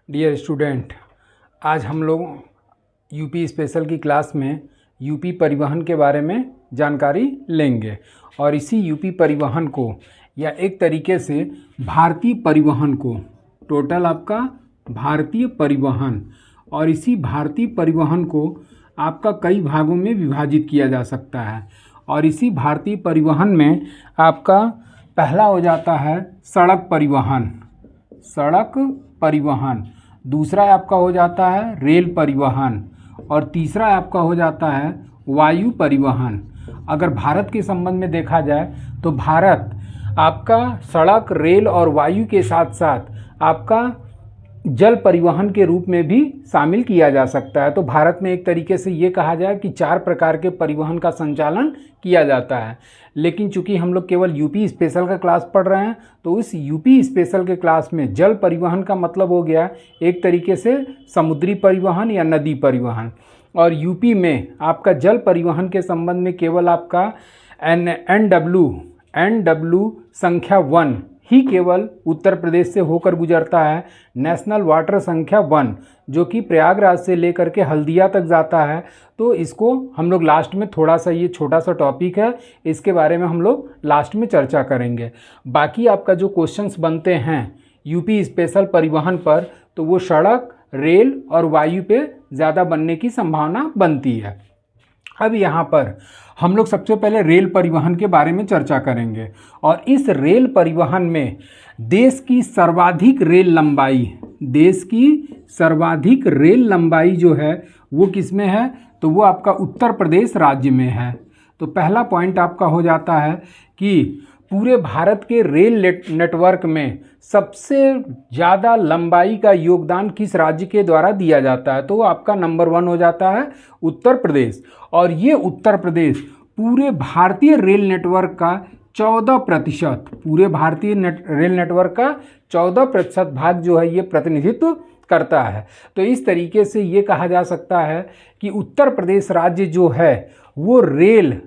Dear student, आज हम लोग यूपी स्पेशल की क्लास में यूपी परिवहन के बारे में जानकारी लेंगे और इसी यूपी परिवहन को या एक तरीके से भारतीय परिवहन को टोटल आपका भारतीय परिवहन और इसी भारतीय परिवहन को आपका कई भागों में विभाजित किया जा सकता है। और इसी भारतीय परिवहन में आपका पहला हो जाता है सड़क परिवहन, दूसरा आपका हो जाता है रेल परिवहन और तीसरा आपका हो जाता है वायु परिवहन। अगर भारत के संबंध में देखा जाए तो भारत आपका सड़क, रेल और वायु के साथ साथ आपका जल परिवहन के रूप में भी शामिल किया जा सकता है। तो भारत में एक तरीके से ये कहा जाए कि 4 प्रकार के परिवहन का संचालन किया जाता है। लेकिन चूंकि हम लोग केवल यूपी स्पेशल का क्लास पढ़ रहे हैं तो उस यूपी स्पेशल के क्लास में जल परिवहन का मतलब हो गया एक तरीके से समुद्री परिवहन या नदी परिवहन, और यूपी में आपका जल परिवहन के संबंध में केवल आपका NW संख्या 1 ही केवल उत्तर प्रदेश से होकर गुजरता है। नेशनल वाटर संख्या 1 जो कि प्रयागराज से लेकर के हल्दिया तक जाता है। तो इसको हम लोग लास्ट में थोड़ा सा, ये छोटा सा टॉपिक है, इसके बारे में हम लोग लास्ट में चर्चा करेंगे। बाकी आपका जो क्वेश्चंस बनते हैं यूपी स्पेशल परिवहन पर तो वो सड़क, रेल और वायु पे ज़्यादा बनने की संभावना बनती है। अब यहाँ पर हम लोग सबसे पहले रेल परिवहन के बारे में चर्चा करेंगे और इस रेल परिवहन में देश की सर्वाधिक रेल लंबाई जो है वो किस में है, तो वो आपका उत्तर प्रदेश राज्य में है। तो पहला पॉइंट आपका हो जाता है कि पूरे भारत के रेल नेटवर्क में सबसे ज़्यादा लंबाई का योगदान किस राज्य के द्वारा दिया जाता है, तो आपका नंबर 1 हो जाता है उत्तर प्रदेश। और ये उत्तर प्रदेश पूरे भारतीय रेल नेटवर्क का 14%, पूरे भारतीय रेल नेटवर्क का 14% भाग जो है ये प्रतिनिधित्व करता है। तो इस तरीके से ये कहा जा सकता है कि उत्तर प्रदेश राज्य जो है वो रेल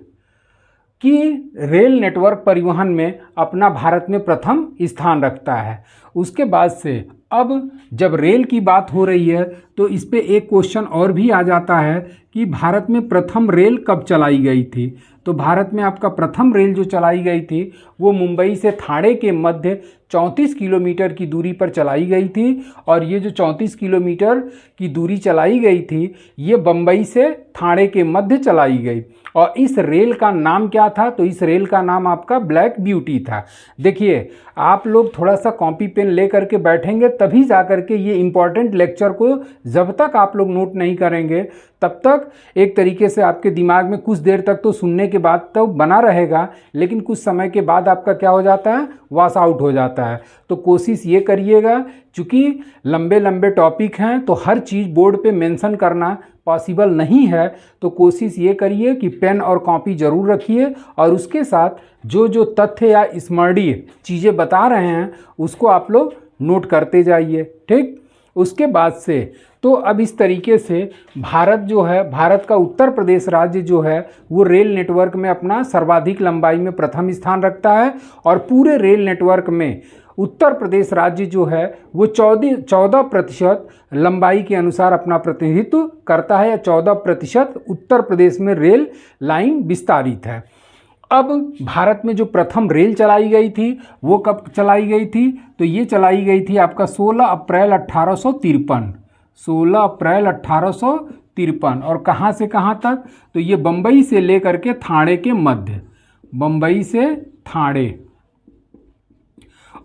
नेटवर्क परिवहन में अपना भारत में प्रथम स्थान रखता है। उसके बाद से अब जब रेल की बात हो रही है तो इस पे एक क्वेश्चन और भी आ जाता है कि भारत में प्रथम रेल कब चलाई गई थी। तो भारत में आपका प्रथम रेल जो चलाई गई थी वो मुंबई से ठाणे के मध्य 34 किलोमीटर की दूरी पर चलाई गई थी। और ये जो 34 किलोमीटर की दूरी चलाई गई थी ये बम्बई से ठाणे के मध्य चलाई गई। और इस रेल का नाम क्या था, तो इस रेल का नाम आपका ब्लैक ब्यूटी था। देखिए, आप लोग थोड़ा सा कॉपी पेन ले करके बैठेंगे तभी जा करके ये इम्पॉर्टेंट लेक्चर को जब तक आप लोग नोट नहीं करेंगे तब तक एक तरीके से आपके दिमाग में कुछ देर तक तो सुनने के बाद तो बना रहेगा, लेकिन कुछ समय के बाद आपका क्या हो जाता है, वॉश आउट हो जाता है। तो कोशिश ये करिएगा, चूँकि लंबे लंबे टॉपिक हैं तो हर चीज़ बोर्ड पे मेंशन करना पॉसिबल नहीं है, तो कोशिश ये करिए कि पेन और कॉपी ज़रूर रखिए और उसके साथ जो जो तथ्य या स्मरणीय चीज़ें बता रहे हैं उसको आप लोग नोट करते जाइए, ठीक। उसके बाद से तो अब इस तरीके से भारत जो है, भारत का उत्तर प्रदेश राज्य जो है वो रेल नेटवर्क में अपना सर्वाधिक लंबाई में प्रथम स्थान रखता है। और पूरे रेल नेटवर्क में उत्तर प्रदेश राज्य जो है वो 14% लंबाई के अनुसार अपना प्रतिनिधित्व करता है, या 14% उत्तर प्रदेश में रेल लाइन विस्तारित है। अब भारत में जो प्रथम रेल चलाई गई थी वो कब चलाई गई थी, तो ये चलाई गई थी आपका 16 अप्रैल 1853। और कहाँ से कहाँ तक, तो ये बम्बई से लेकर के ठाणे के मध्य, बम्बई से ठाणे।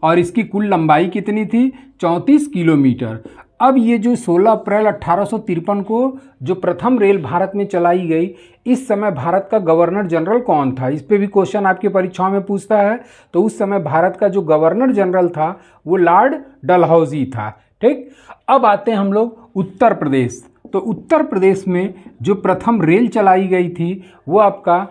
और इसकी कुल लंबाई कितनी थी, 34 किलोमीटर। अब ये जो 16 अप्रैल 1853 को जो प्रथम रेल भारत में चलाई गई, इस समय भारत का गवर्नर जनरल कौन था, इस पे भी क्वेश्चन आपकी परीक्षाओं में पूछता है। तो उस समय भारत का जो गवर्नर जनरल था वो लॉर्ड डलहौजी था, ठीक। अब आते हैं हम लोग उत्तर प्रदेश। तो उत्तर प्रदेश में जो प्रथम रेल चलाई गई थी वो आपका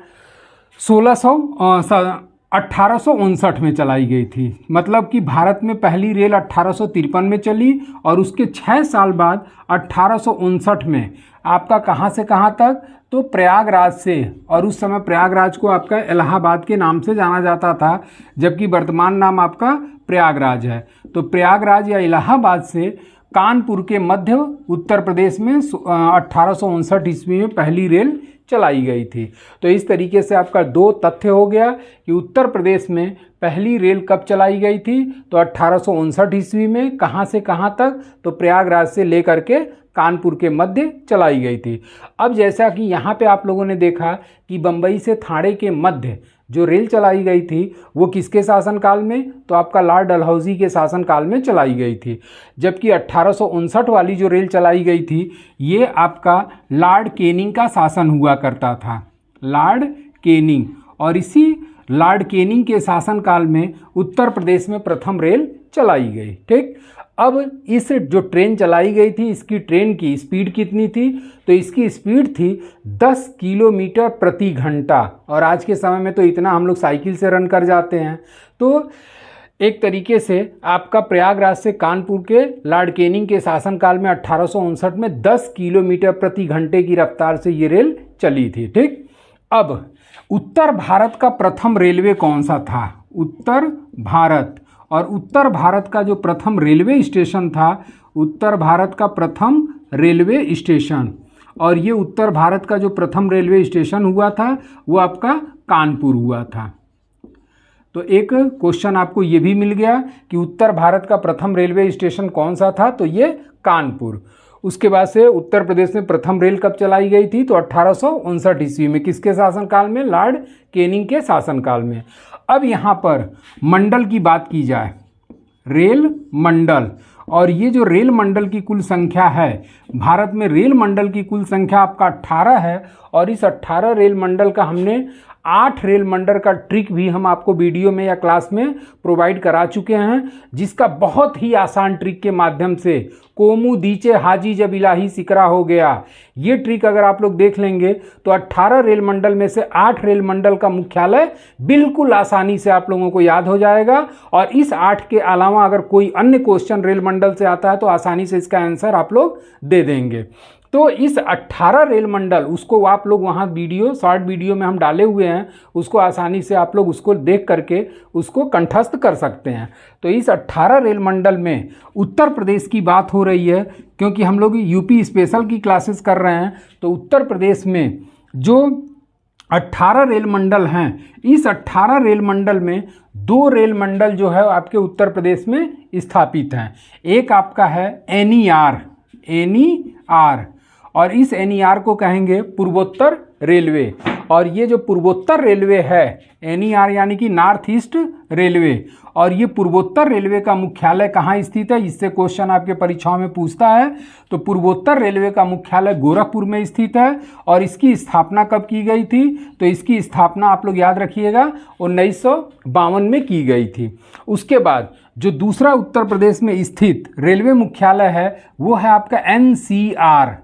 1859 में चलाई गई थी। मतलब कि भारत में पहली रेल 1853 में चली और उसके 6 साल बाद 1859 में आपका कहाँ से कहाँ तक, तो प्रयागराज से। और उस समय प्रयागराज को आपका इलाहाबाद के नाम से जाना जाता था, जबकि वर्तमान नाम आपका प्रयागराज है। तो प्रयागराज या इलाहाबाद से कानपुर के मध्य उत्तर प्रदेश में 1859 ईस्वी में पहली रेल चलाई गई थी। तो इस तरीके से आपका दो तथ्य हो गया कि उत्तर प्रदेश में पहली रेल कब चलाई गई थी, तो 1859 ईस्वी में। कहाँ से कहाँ तक, तो प्रयागराज से लेकर के कानपुर के मध्य चलाई गई थी। अब जैसा कि यहाँ पे आप लोगों ने देखा कि बम्बई से ठाणे के मध्य जो रेल चलाई गई थी वो किसके शासनकाल में, तो आपका लॉर्ड डलहौजी के शासनकाल में चलाई गई थी। जबकि 1859 वाली जो रेल चलाई गई थी ये आपका लॉर्ड कैनिंग का शासन हुआ करता था, लॉर्ड कैनिंग। और इसी लॉर्ड कैनिंग के शासनकाल में उत्तर प्रदेश में प्रथम रेल चलाई गई। ठीक, अब इस जो ट्रेन चलाई गई थी इसकी ट्रेन की स्पीड कितनी थी, तो इसकी स्पीड थी 10 किलोमीटर प्रति घंटा। और आज के समय में तो इतना हम लोग साइकिल से रन कर जाते हैं। तो एक तरीके से आपका प्रयागराज से कानपुर के लॉर्ड कैनिंग के शासनकाल में 1859 में 10 किलोमीटर प्रति घंटे की रफ्तार से ये रेल चली थी। ठीक, अब उत्तर भारत का प्रथम रेलवे कौन सा था, उत्तर भारत। और उत्तर भारत का जो प्रथम रेलवे स्टेशन था, उत्तर भारत का प्रथम रेलवे स्टेशन, और ये उत्तर भारत का जो प्रथम रेलवे स्टेशन हुआ था वो आपका कानपुर हुआ था। तो एक क्वेश्चन आपको ये भी मिल गया कि उत्तर भारत का प्रथम रेलवे स्टेशन कौन सा था, तो ये कानपुर। उसके बाद से उत्तर प्रदेश में प्रथम रेल कब चलाई गई थी, तो 1859 ईस्वी में। किसके शासनकाल में, लॉर्ड कैनिंग के शासनकाल में। अब यहाँ पर मंडल की बात की जाए, रेल मंडल, और ये जो रेल मंडल की कुल संख्या है, भारत में रेल मंडल की कुल संख्या आपका 18 है। और इस 18 रेल मंडल का हमने 8 रेल मंडल का ट्रिक भी हम आपको वीडियो में या क्लास में प्रोवाइड करा चुके हैं, जिसका बहुत ही आसान ट्रिक के माध्यम से कोमू दीचे हाजी जब इलाही सिकरा हो गया, ये ट्रिक अगर आप लोग देख लेंगे तो 18 रेल मंडल में से 8 रेल मंडल का मुख्यालय बिल्कुल आसानी से आप लोगों को याद हो जाएगा। और इस 8 के अलावा अगर कोई अन्य क्वेश्चन रेल मंडल से आता है तो आसानी से इसका आंसर आप लोग दे देंगे। तो इस 18 रेल मंडल, उसको आप लोग वहाँ वीडियो, शॉर्ट वीडियो में हम डाले हुए हैं, उसको आसानी से आप लोग उसको देख करके उसको कंठस्थ कर सकते हैं। तो इस 18 रेल मंडल में उत्तर प्रदेश की बात हो रही है, क्योंकि हम लोग यूपी स्पेशल की क्लासेस कर रहे हैं। तो उत्तर प्रदेश में जो 18 रेल मंडल हैं, इस 18 रेल मंडल में 2 रेल मंडल जो है आपके उत्तर प्रदेश में स्थापित हैं। एक आपका है एनईआर, और इस एनईआर को कहेंगे पूर्वोत्तर रेलवे। और ये जो पूर्वोत्तर रेलवे है, एनईआर यानी कि नॉर्थ ईस्ट रेलवे, और ये पूर्वोत्तर रेलवे का मुख्यालय कहाँ स्थित है, इससे क्वेश्चन आपके परीक्षाओं में पूछता है। तो पूर्वोत्तर रेलवे का मुख्यालय गोरखपुर में स्थित है। और इसकी स्थापना कब की गई थी, तो इसकी स्थापना आप लोग याद रखिएगा 1952 में की गई थी। उसके बाद जो दूसरा उत्तर प्रदेश में स्थित रेलवे मुख्यालय है वो है आपका एनसीआर,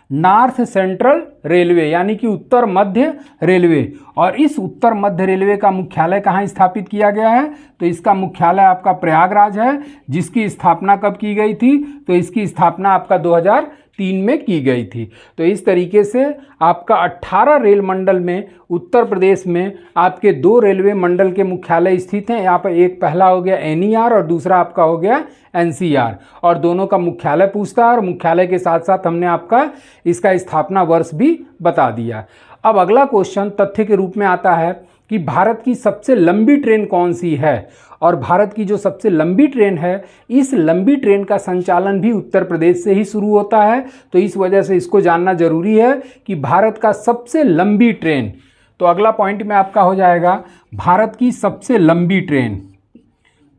नॉर्थ सेंट्रल रेलवे, यानी कि उत्तर मध्य रेलवे। और इस उत्तर मध्य रेलवे का मुख्यालय कहाँ स्थापित किया गया है, तो इसका मुख्यालय आपका प्रयागराज है, जिसकी स्थापना कब की गई थी, तो इसकी स्थापना आपका 2003 में की गई थी। तो इस तरीके से आपका 18 रेल मंडल में उत्तर प्रदेश में आपके 2 रेलवे मंडल के मुख्यालय स्थित हैं। यहाँ पर एक पहला हो गया एनईआर और दूसरा आपका हो गया एनसीआर, और दोनों का मुख्यालय पूछता है। और मुख्यालय के साथ साथ हमने आपका इसका स्थापना वर्ष भी बता दिया। अब अगला क्वेश्चन तथ्य के रूप में आता है कि भारत की सबसे लंबी ट्रेन कौन सी है। और भारत की जो सबसे लंबी ट्रेन है, इस लंबी ट्रेन का संचालन भी उत्तर प्रदेश से ही शुरू होता है। तो इस वजह से इसको जानना जरूरी है कि भारत का सबसे लंबी ट्रेन, तो अगला पॉइंट में आपका हो जाएगा भारत की सबसे लंबी ट्रेन,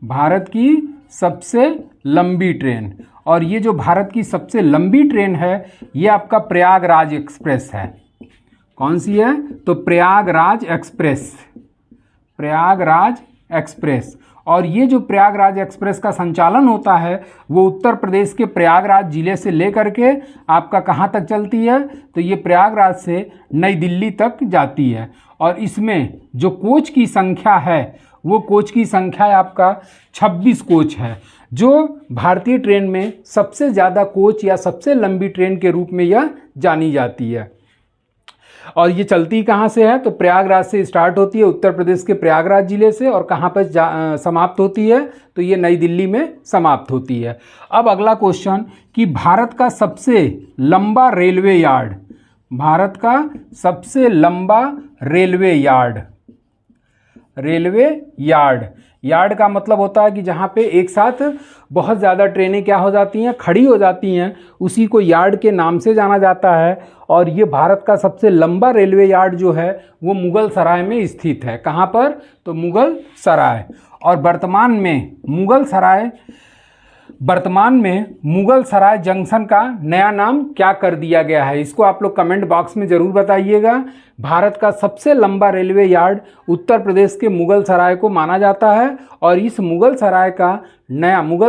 भारत की सबसे लंबी ट्रेन। और ये जो भारत की सबसे लंबी ट्रेन है ये आपका प्रयागराज एक्सप्रेस है। कौन सी है, तो प्रयागराज एक्सप्रेस, प्रयागराज एक्सप्रेस। और ये जो प्रयागराज एक्सप्रेस का संचालन होता है वो उत्तर प्रदेश के प्रयागराज जिले से लेकर के आपका कहाँ तक चलती है, तो ये प्रयागराज से नई दिल्ली तक जाती है। और इसमें जो कोच की संख्या है वो कोच की संख्या आपका 26 कोच है, जो भारतीय ट्रेन में सबसे ज़्यादा कोच या सबसे लंबी ट्रेन के रूप में यह जानी जाती है। और ये चलती कहाँ से है? तो प्रयागराज से स्टार्ट होती है, उत्तर प्रदेश के प्रयागराज जिले से, और कहाँ पर समाप्त होती है? तो ये नई दिल्ली में समाप्त होती है। अब अगला क्वेश्चन कि भारत का सबसे लंबा रेलवे यार्ड, भारत का सबसे लंबा railway yard, railway yard, yard का मतलब होता है कि जहाँ पे एक साथ बहुत ज़्यादा ट्रेनें क्या हो जाती हैं? खड़ी हो जाती हैं, उसी को यार्ड के नाम से जाना जाता है। और ये भारत का सबसे लंबा रेलवे यार्ड जो है वो मुगल सराय में स्थित है। कहाँ पर? तो मुगल सराय। और वर्तमान में मुगल सराय जंक्शन का नया नाम क्या कर दिया गया है? इसको आप लोग कमेंट बॉक्स में ज़रूर बताइएगा। भारत का सबसे लंबा रेलवे यार्ड उत्तर प्रदेश के मुगल सराय को माना जाता है, और इस मुगल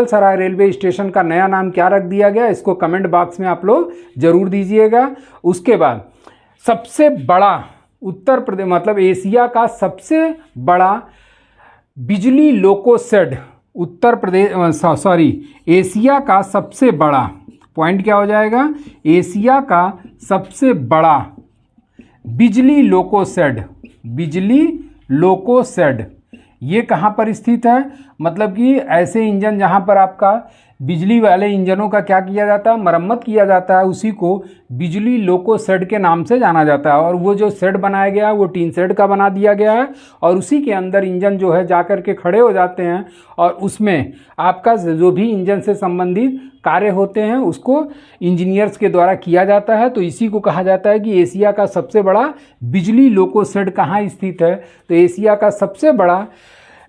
सराय रेलवे स्टेशन का नया नाम क्या रख दिया गया? इसको कमेंट बॉक्स में आप लोग ज़रूर दीजिएगा। उसके बाद सबसे बड़ा उत्तर प्रदेश मतलब एशिया का सबसे बड़ा बिजली लोको शेड एशिया का सबसे बड़ा, पॉइंट क्या हो जाएगा? एशिया का सबसे बड़ा बिजली लोको शेड ये कहाँ पर स्थित है? मतलब कि ऐसे इंजन जहाँ पर आपका बिजली वाले इंजनों का क्या किया जाता है? मरम्मत किया जाता है, उसी को बिजली लोको शेड के नाम से जाना जाता है। और वो जो शेड बनाया गया है वो टीन शेड का बना दिया गया है, और उसी के अंदर इंजन जो है जाकर के खड़े हो जाते हैं, और उसमें आपका जो भी इंजन से संबंधित कार्य होते हैं उसको इंजीनियर्स के द्वारा किया जाता है। तो इसी को कहा जाता है कि एशिया का सबसे बड़ा बिजली लोको शेड कहाँ स्थित है? तो एशिया का सबसे बड़ा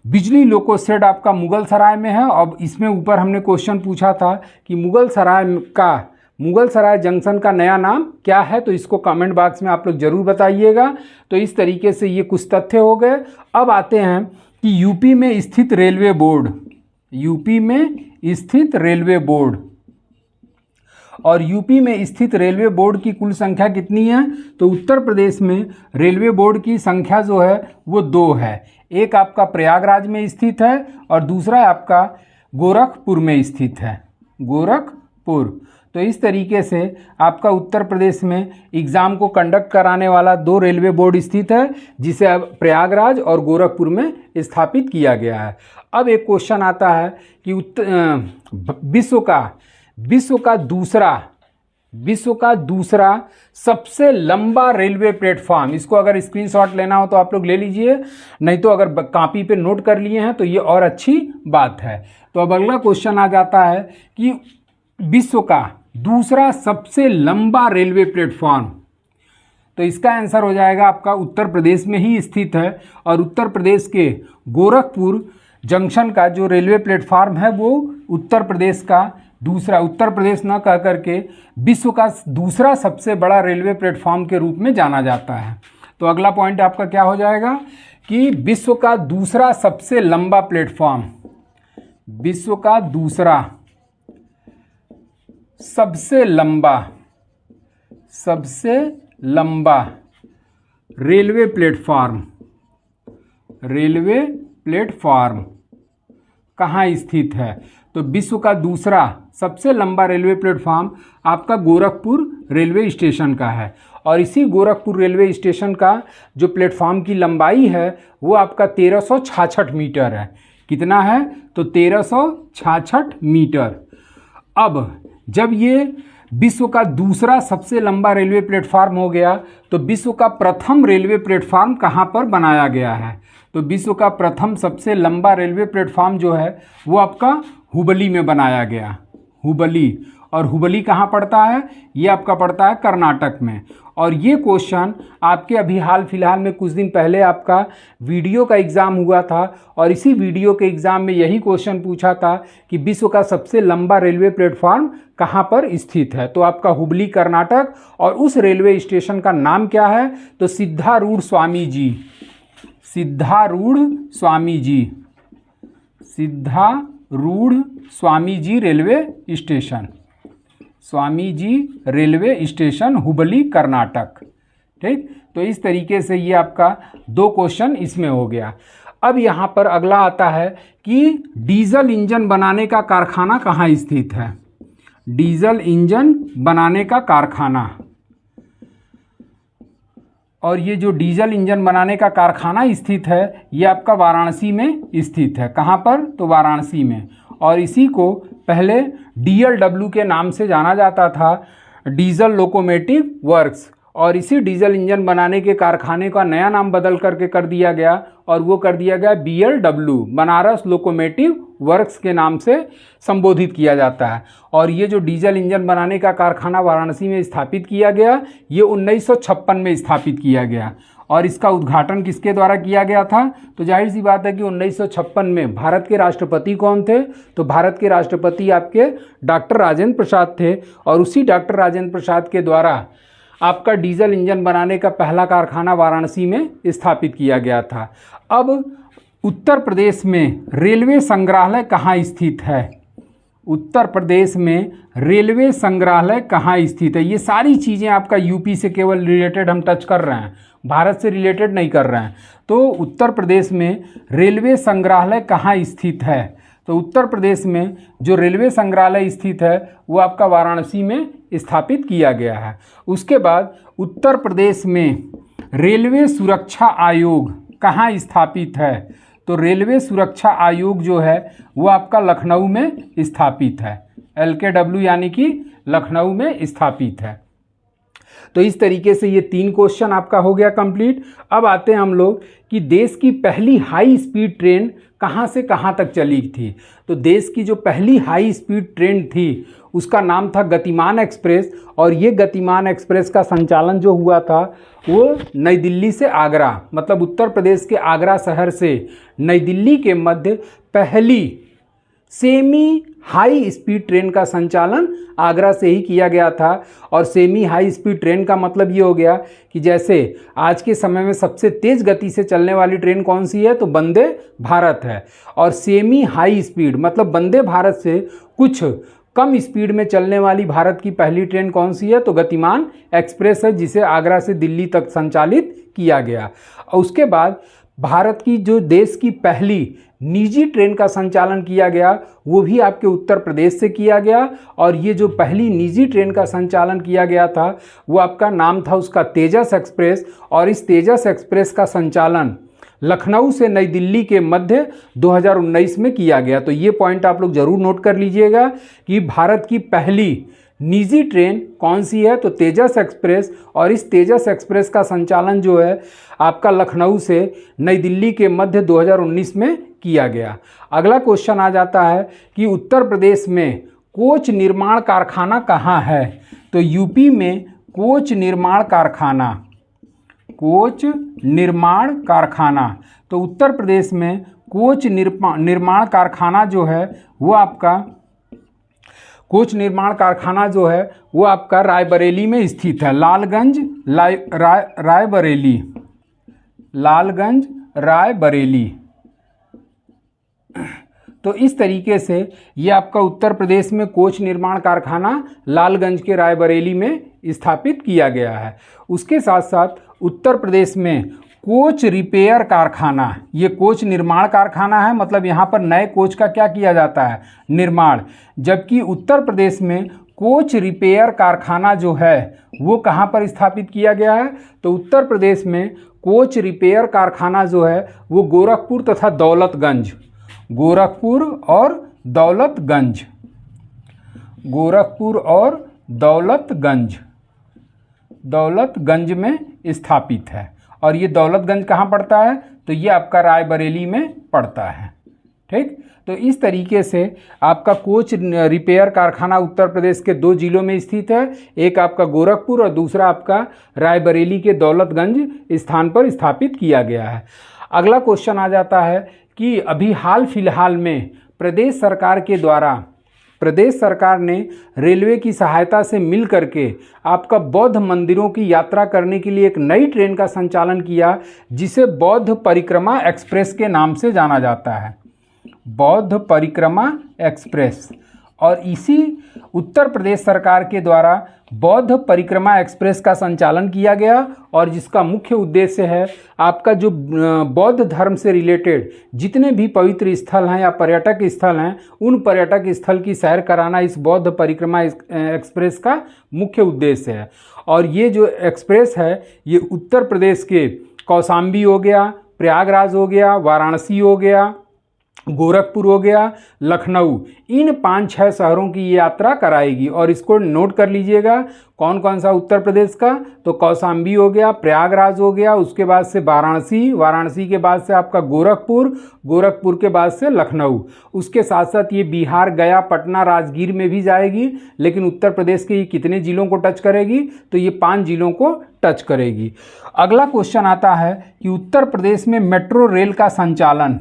बिजली लोको शेड आपका मुगल सराय में है। अब इसमें ऊपर हमने क्वेश्चन पूछा था कि मुगल सराय जंक्शन का नया नाम क्या है? तो इसको कमेंट बॉक्स में आप लोग ज़रूर बताइएगा। तो इस तरीके से ये कुछ तथ्य हो गए। अब आते हैं कि यूपी में स्थित रेलवे बोर्ड, और यूपी में स्थित रेलवे बोर्ड की कुल संख्या कितनी है? तो उत्तर प्रदेश में रेलवे बोर्ड की संख्या जो है वो 2 है। एक आपका प्रयागराज में स्थित है और दूसरा आपका गोरखपुर में स्थित है, गोरखपुर। तो इस तरीके से आपका उत्तर प्रदेश में एग्ज़ाम को कंडक्ट कराने वाला 2 रेलवे बोर्ड स्थित है, जिसे अब प्रयागराज और गोरखपुर में स्थापित किया गया है। अब एक क्वेश्चन आता है कि विश्व का दूसरा सबसे लंबा रेलवे प्लेटफॉर्म, इसको अगर स्क्रीनशॉट लेना हो तो आप लोग ले लीजिए, नहीं तो अगर कॉपी पे नोट कर लिए हैं तो ये और अच्छी बात है। तो अब अगला क्वेश्चन आ जाता है कि विश्व का दूसरा सबसे लंबा रेलवे प्लेटफॉर्म, तो इसका आंसर हो जाएगा आपका उत्तर प्रदेश में ही स्थित है। और उत्तर प्रदेश के गोरखपुर जंक्शन का जो रेलवे प्लेटफॉर्म है वो उत्तर प्रदेश न कह करके विश्व का दूसरा सबसे बड़ा रेलवे प्लेटफॉर्म के रूप में जाना जाता है। तो अगला पॉइंट आपका क्या हो जाएगा कि विश्व का दूसरा सबसे लंबा प्लेटफॉर्म, विश्व का दूसरा सबसे लंबा रेलवे प्लेटफॉर्म कहाँ स्थित है? तो विश्व का दूसरा सबसे लंबा रेलवे प्लेटफॉर्म आपका गोरखपुर रेलवे स्टेशन का है। और इसी गोरखपुर रेलवे स्टेशन का जो प्लेटफॉर्म की लंबाई है वो आपका 1366 मीटर है। कितना है? तो 1366 मीटर। अब जब ये विश्व का दूसरा सबसे लंबा रेलवे प्लेटफॉर्म हो गया तो विश्व का प्रथम रेलवे प्लेटफॉर्म कहाँ पर बनाया गया है? तो विश्व का प्रथम सबसे लंबा रेलवे प्लेटफॉर्म जो है वो आपका हुबली में बनाया गया, हुबली। और हुबली कहाँ पड़ता है? ये आपका पड़ता है कर्नाटक में। और ये क्वेश्चन आपके अभी हाल फिलहाल में कुछ दिन पहले आपका वीडियो का एग्ज़ाम हुआ था, और इसी वीडियो के एग्ज़ाम में यही क्वेश्चन पूछा था कि विश्व का सबसे लंबा रेलवे प्लेटफॉर्म कहाँ पर स्थित है? तो आपका हुबली कर्नाटक। और उस रेलवे स्टेशन का नाम क्या है? तो सिद्धारूढ़ स्वामी जी रेलवे स्टेशन, हुबली कर्नाटक। ठीक, तो इस तरीके से ये आपका 2 क्वेश्चन इसमें हो गया। अब यहाँ पर अगला आता है कि डीजल इंजन बनाने का कारखाना कहाँ स्थित है? डीजल इंजन बनाने का कारखाना और ये जो डीजल इंजन बनाने का कारखाना स्थित है ये आपका वाराणसी में स्थित है। कहाँ पर? तो वाराणसी में। और इसी को पहले DLW के नाम से जाना जाता था, डीजल लोकोमोटिव वर्क्स, और इसी डीजल इंजन बनाने के कारखाने का नया नाम बदल करके कर दिया गया और वो कर दिया गया BLW, बनारस लोकोमोटिव वर्क्स के नाम से संबोधित किया जाता है। और ये जो डीजल इंजन बनाने का कारखाना वाराणसी में स्थापित किया गया ये 1956 में स्थापित किया गया। और इसका उद्घाटन किसके द्वारा किया गया था? तो जाहिर सी बात है कि 1956 में भारत के राष्ट्रपति कौन थे? तो भारत के राष्ट्रपति आपके डॉक्टर राजेंद्र प्रसाद थे। और उसी डॉक्टर राजेंद्र प्रसाद के द्वारा आपका डीजल इंजन बनाने का पहला कारखाना वाराणसी में स्थापित किया गया था। अब उत्तर प्रदेश में रेलवे संग्रहालय कहाँ स्थित है? उत्तर प्रदेश में रेलवे संग्रहालय कहाँ स्थित है? ये सारी चीज़ें आपका यूपी से केवल रिलेटेड हम टच कर रहे हैं, भारत से रिलेटेड नहीं कर रहे हैं। तो उत्तर प्रदेश में रेलवे संग्रहालय कहाँ स्थित है? तो उत्तर प्रदेश में जो रेलवे संग्रहालय स्थित है वो आपका वाराणसी में स्थापित किया गया है। उसके बाद उत्तर प्रदेश में रेलवे सुरक्षा आयोग कहाँ स्थापित है? तो रेलवे सुरक्षा आयोग जो है वो आपका लखनऊ में स्थापित है। LKW यानी कि लखनऊ में स्थापित है। तो इस तरीके से ये 3 क्वेश्चन आपका हो गया कंप्लीट। अब आते हैं हम लोग कि देश की पहली हाई स्पीड ट्रेन कहाँ से कहाँ तक चली थी। तो देश की जो पहली हाई स्पीड ट्रेन थी उसका नाम था गतिमान एक्सप्रेस। और ये गतिमान एक्सप्रेस का संचालन जो हुआ था वो नई दिल्ली से आगरा, मतलब उत्तर प्रदेश के आगरा शहर से नई दिल्ली के मध्य पहली सेमी हाई स्पीड ट्रेन का संचालन आगरा से ही किया गया था। और सेमी हाई स्पीड ट्रेन का मतलब ये हो गया कि जैसे आज के समय में सबसे तेज़ गति से चलने वाली ट्रेन कौन सी है? तो वंदे भारत है। और सेमी हाई स्पीड मतलब वंदे भारत से कुछ कम स्पीड में चलने वाली भारत की पहली ट्रेन कौन सी है? तो गतिमान एक्सप्रेस है, जिसे आगरा से दिल्ली तक संचालित किया गया। और उसके बाद भारत की जो देश की पहली निजी ट्रेन का संचालन किया गया वो भी आपके उत्तर प्रदेश से किया गया। और ये जो पहली निजी ट्रेन का संचालन किया गया था वो आपका नाम था उसका तेजस एक्सप्रेस। और इस तेजस एक्सप्रेस का संचालन लखनऊ से नई दिल्ली के मध्य 2019 में किया गया। तो ये पॉइंट आप लोग ज़रूर नोट कर लीजिएगा कि भारत की पहली निजी ट्रेन कौन सी है? तो तेजस एक्सप्रेस। और इस तेजस एक्सप्रेस का संचालन जो है आपका लखनऊ से नई दिल्ली के मध्य 2019 में किया गया। अगला क्वेश्चन आ जाता है कि उत्तर प्रदेश में कोच निर्माण कारखाना कहाँ है? तो यूपी में कोच निर्माण कारखाना, कोच निर्माण कारखाना। तो उत्तर प्रदेश में कोच निर्माण कारखाना जो है वो आपका कोच निर्माण कारखाना जो है वो आपका रायबरेली में स्थित है। लालगंज रायबरेली, लालगंज रायबरेली। तो इस तरीके से ये आपका उत्तर प्रदेश में कोच निर्माण कारखाना लालगंज के रायबरेली में स्थापित किया गया है। उसके साथ साथ उत्तर प्रदेश में कोच रिपेयर कारखाना, ये कोच निर्माण कारखाना है, मतलब यहाँ पर नए कोच का क्या किया जाता है? निर्माण। जबकि उत्तर प्रदेश में कोच रिपेयर कारखाना जो है वो कहाँ पर स्थापित किया गया है? तो उत्तर प्रदेश में कोच रिपेयर कारखाना जो है वो गोरखपुर तथा दौलतगंज, गोरखपुर और दौलतगंज, गोरखपुर और दौलतगंज, दौलतगंज में स्थापित है। और ये दौलतगंज कहाँ पड़ता है? तो ये आपका रायबरेली में पड़ता है। ठीक, तो इस तरीके से आपका कोच रिपेयर कारखाना उत्तर प्रदेश के 2 जिलों में स्थित है, एक आपका गोरखपुर और दूसरा आपका रायबरेली के दौलतगंज स्थान पर स्थापित किया गया है। अगला क्वेश्चन आ जाता है कि अभी हाल फिलहाल में प्रदेश सरकार के द्वारा, प्रदेश सरकार ने रेलवे की सहायता से मिल करके आपका बौद्ध मंदिरों की यात्रा करने के लिए एक नई ट्रेन का संचालन किया जिसे बौद्ध परिक्रमा एक्सप्रेस के नाम से जाना जाता है। बौद्ध परिक्रमा एक्सप्रेस। और इसी उत्तर प्रदेश सरकार के द्वारा बौद्ध परिक्रमा एक्सप्रेस का संचालन किया गया और जिसका मुख्य उद्देश्य है आपका जो बौद्ध धर्म से रिलेटेड जितने भी पवित्र स्थल हैं या पर्यटक स्थल हैं उन पर्यटक स्थल की सैर कराना इस बौद्ध परिक्रमा एक्सप्रेस का मुख्य उद्देश्य है। और ये जो एक्सप्रेस है ये उत्तर प्रदेश के कौशाम्बी हो गया, प्रयागराज हो गया, वाराणसी हो गया, गोरखपुर हो गया, लखनऊ, इन 5-6 शहरों की यात्रा कराएगी। और इसको नोट कर लीजिएगा कौन कौन सा उत्तर प्रदेश का, तो कौशाम्बी हो गया, प्रयागराज हो गया, उसके बाद से वाराणसी, वाराणसी के बाद से आपका गोरखपुर, गोरखपुर के बाद से लखनऊ। उसके साथ साथ ये बिहार, गया, पटना, राजगीर में भी जाएगी। लेकिन उत्तर प्रदेश के ये कितने जिलों को टच करेगी, तो ये 5 जिलों को टच करेगी। अगला क्वेश्चन आता है कि उत्तर प्रदेश में मेट्रो रेल का संचालन,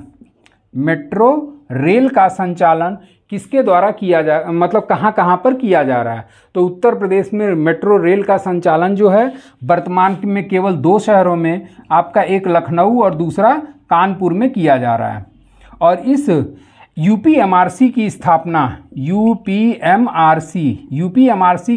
मेट्रो रेल का संचालन किसके द्वारा किया जा, मतलब कहाँ कहाँ पर किया जा रहा है। तो उत्तर प्रदेश में मेट्रो रेल का संचालन जो है वर्तमान में केवल 2 शहरों में, आपका एक लखनऊ और दूसरा कानपुर में किया जा रहा है। और इस यूपीएमआरसी की स्थापना, यूपीएमआरसी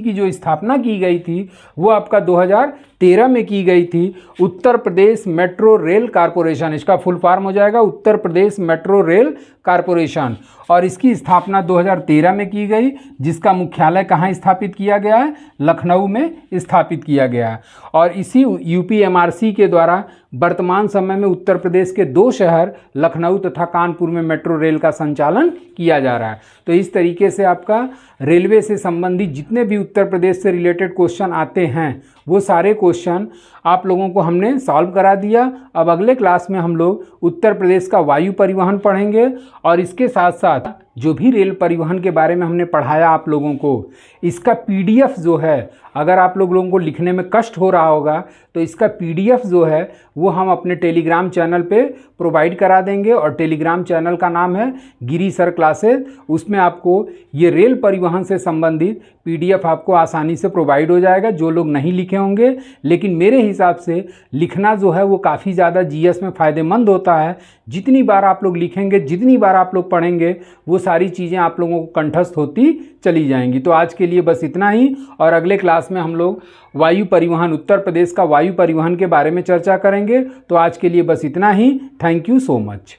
की जो स्थापना की गई थी वो आपका 2013 में की गई थी। Uttar Pradesh metro rail corporation, इसका फुल फॉर्म हो जाएगा Uttar Pradesh metro rail corporation. और इसकी स्थापना 2013 में की गई, जिसका मुख्यालय कहाँ स्थापित किया गया है, लखनऊ में स्थापित किया गया है। और इसी यूपीएमआरसी के द्वारा वर्तमान समय में उत्तर प्रदेश के 2 शहर लखनऊ तथा कानपुर में मेट्रो रेल का संचालन किया जा रहा है। तो इस तरीके से आपका रेलवे से संबंधित जितने भी उत्तर प्रदेश से रिलेटेड क्वेश्चन आते हैं वो सारे क्वेश्चन आप लोगों को हमने सॉल्व करा दिया। अब अगले क्लास में हम लोग उत्तर प्रदेश का वायु परिवहन पढ़ेंगे और इसके साथ साथ जो भी रेल परिवहन के बारे में हमने पढ़ाया आप लोगों को, इसका पीडीएफ जो है, अगर आप लोगों को लिखने में कष्ट हो रहा होगा तो इसका पीडीएफ जो है वो हम अपने टेलीग्राम चैनल पे प्रोवाइड करा देंगे। और टेलीग्राम चैनल का नाम है गिरी सर क्लासेस। उसमें आपको ये रेल परिवहन से संबंधित पीडीएफ आपको आसानी से प्रोवाइड हो जाएगा, जो लोग नहीं लिखे होंगे। लेकिन मेरे हिसाब से लिखना जो है वो काफ़ी ज़्यादा जीएस में फ़ायदेमंद होता है। जितनी बार आप लोग लिखेंगे, जितनी बार आप लोग पढ़ेंगे, वो सारी चीज़ें आप लोगों को कंठस्थ होती चली जाएंगी। तो आज के लिए बस इतना ही, और अगले क्लास में हम लोग वायु परिवहन, उत्तर प्रदेश का वायु परिवहन के बारे में चर्चा करेंगे। तो आज के लिए बस इतना ही। Thank you so much.